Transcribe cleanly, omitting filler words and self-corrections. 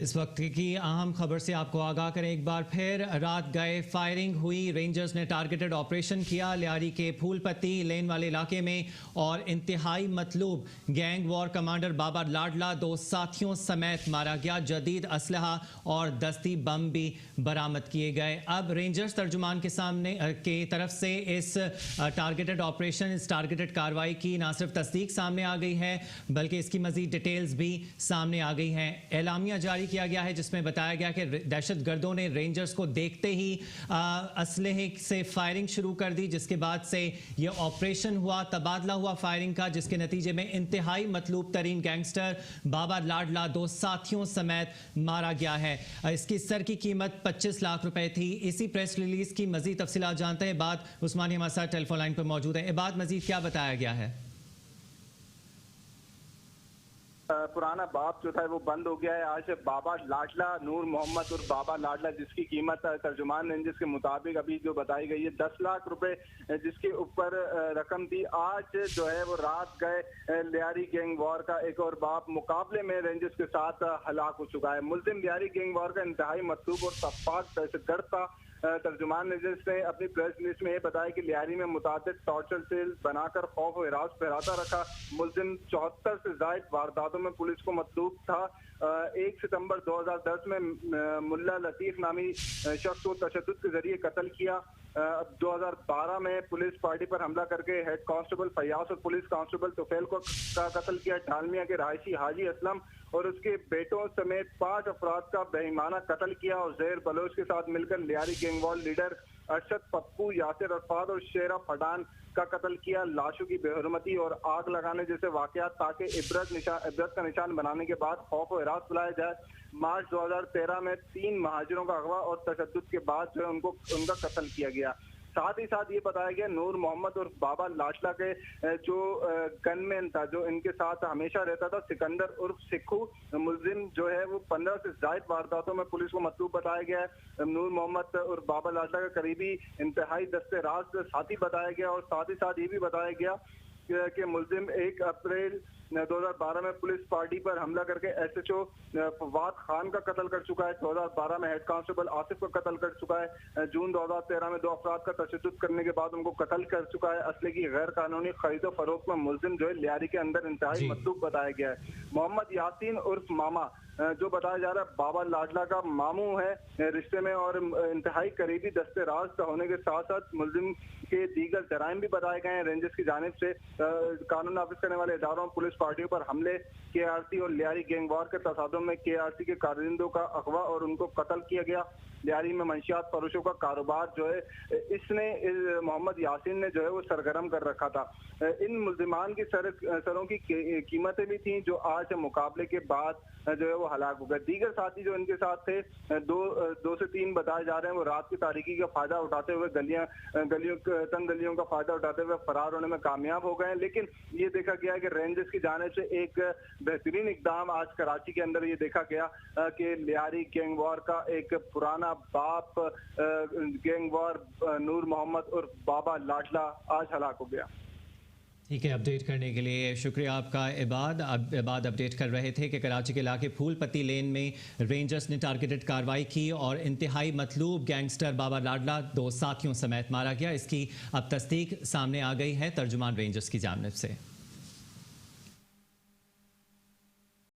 اس وقت کی اہم خبر سے آپ کو آگاہ کریں ایک بار پھر. رات گئے فائرنگ ہوئی. رینجرز نے ٹارگیٹڈ آپریشن کیا لیاری کے پھول پتی لین والے علاقے میں اور انتہائی مطلوب گینگ وار کمانڈر بابا لاڈلا 2 ساتھیوں سمیت مارا گیا. جدید اسلحہ اور دستی بم بھی برآمد کیے گئے. اب رینجرز ترجمان کے سامنے کی طرف سے اس ٹارگیٹڈ آپریشن اس ٹارگیٹڈ کارروائی کی نہ صرف تصدیق سامنے آ گئی ہے بلکہ اس کی مزید ڈیٹیلز بھی سامنے آ گئی ہیں. اعلامیہ جاری کیا گیا ہے جس میں بتایا گیا کہ دہشت گردوں نے رینجرز کو دیکھتے ہی اسلحے سے فائرنگ شروع کر دی, جس کے بعد سے یہ آپریشن ہوا, تبادلہ ہوا فائرنگ کا, جس کے نتیجے میں انتہائی مطلوب ترین گینگسٹر بابا لاڈلا 2 ساتھیوں سمیت مارا گیا ہے. اس کی سر کی قیمت 25 لاکھ روپے تھی. اسی پریس ریلیز کی مزید تفصیلات جانتے ہیں. عباد عثمانی ہمارے ساتھ ٹیلی فون لائن پر موجود ہیں. عباد, مزید کیا بتایا گیا ہے؟ پرانا باب جو تھا وہ بند ہو گیا ہے. آج بابا لاڈلا نور محمد اور بابا لاڈلا جس کی قیمت ترجمان رینجرز کے مطابق ابھی جو بتائی گئی ہے 10 لاکھ روپے جس کے اوپر رقم تھی, آج جو ہے وہ رات گئے لیاری گینگ وار کا ایک اور باب مقابلے میں رینجرز کے ساتھ ہلاک ہو چکا ہے. ملزم لیاری گینگ وار کا انتہائی مطلوب اور سفاک دہشت گرد تھا. ترجمان رینجرز نے اپنی پریس ریلیز میں یہ بتایا کہ لیاری میں متعدد ٹارچر سیل بنا کر خوف و ہراس پھیلاتا رکھا. ملزم 74 سے زائد وارداتوں میں پولیس کو مطلوب تھا. 1 ستمبر 2010 میں ملا لطیف نامی شخص کو تشدد کے ذریعے قتل کیا. 2012 میں پولیس پارٹی پر حملہ کر کے ہیڈ کانسٹیبل فیاض اور پولیس کانسٹیبل توفیل کو کا قتل کیا. ڈالمیا کے رہائشی حاجی اسلم اور اس کے بیٹوں سمیت 5 افراد کا بے ایمانہ قتل کیا. اور زہر بلوچ کے ساتھ مل کر Lyari gang war leader Arshad Pappu, Yasir Arafat اور شیرہ پٹھان کا قتل کیا. لاشوں کی بے حرمتی اور آگ لگانے جیسے واقعات تاکہ عبرت کا نشان بنانے کے بعد خوف و ہراس پھیلایا جائے. مارچ 2013 میں 3 مہاجروں کا اغوا اور تشدد کے بعد جو ہے ان کا قتل کیا گیا. ساتھ ہی ساتھ یہ بتایا گیا نور محمد اور بابا لاڈلا کے جو گن مین تھا جو ان کے ساتھ ہمیشہ رہتا تھا, سکندر عرف سکھو, ملزم جو ہے وہ 15 سے زائد وارداتوں میں پولیس کو مطلوب بتایا گیا ہے. نور محمد اور بابا لاڈلا کا قریبی انتہائی دستے راز ساتھی بتایا گیا. اور ساتھ ہی ساتھ یہ بھی بتایا گیا کہ ملزم 1 اپریل 2012 میں پولیس پارٹی پر حملہ کر کے S H O Fawad Khan کا قتل کر چکا ہے. 2012 میں ہیڈ کانسٹیبل آصف کا قتل کر چکا ہے. جون 2013 میں 2 افراد کا تشدد کرنے کے بعد ان کو قتل کر چکا ہے. اسلحے کی غیر قانونی خرید و فروخت میں ملزم جو ہے لیاری کے اندر انتہائی مطلوب بتایا گیا ہے. محمد یاسین عرف ماما جو بتایا جا رہا ہے بابا لاڈلا کا ماموں ہے رشتے میں اور انتہائی قریبی دستے راز ہونے کے ساتھ ساتھ ملزم کے دیگر جرائم بھی بتائے گئے ہیں. رینجرز کی جانب سے قانون نافذ کرنے والے اداروں پولیس پارٹیوں پر حملے, کے آر سی اور لیاری گینگ وار کے تصادم میں کے آر سی کے کارندوں کا اغوا اور ان کو قتل کیا گیا. لیاری میں منشیات فروشوں کا کاروبار جو ہے اس نے محمد یاسین نے جو ہے وہ سرگرم کر رکھا تھا. ان ملزمان کی سروں کی قیمتیں بھی تھیں جو آج مقابلے کے بعد جو ہے وہ ہلاک ہو گئے. دیگر ساتھی جو ان کے ساتھ تھے 2 سے 3 بتائے جا رہے ہیں وہ رات کی تاریکی کا فائدہ اٹھاتے ہوئے تنگ گلیوں کا فائدہ اٹھاتے ہوئے فرار ہونے میں کامیاب ہو گئے ہیں. لیکن یہ دیکھا گیا کہ رینجرز کی جانب سے ایک بہترین اقدام آج کراچی کے اندر یہ دیکھا گیا کہ لیاری گینگ وار کا ایک پرانا باپ گینگ وار نور محمد اور بابا لاڈلا آج ہلاک ہو گیا. ٹھیک ہے, اپڈیٹ کرنے کے لیے شکریہ آپ کا عباد. عباد اپڈیٹ کر رہے تھے کہ کراچی کے علاقے پھول پتی لین میں رینجرز نے ٹارگیٹڈ کارروائی کی اور انتہائی مطلوب گینگسٹر بابا لاڈلا 2 ساتھیوں سمیت مارا گیا. اس کی اب تصدیق سامنے آ گئی ہے ترجمان رینجرز کی جانب سے.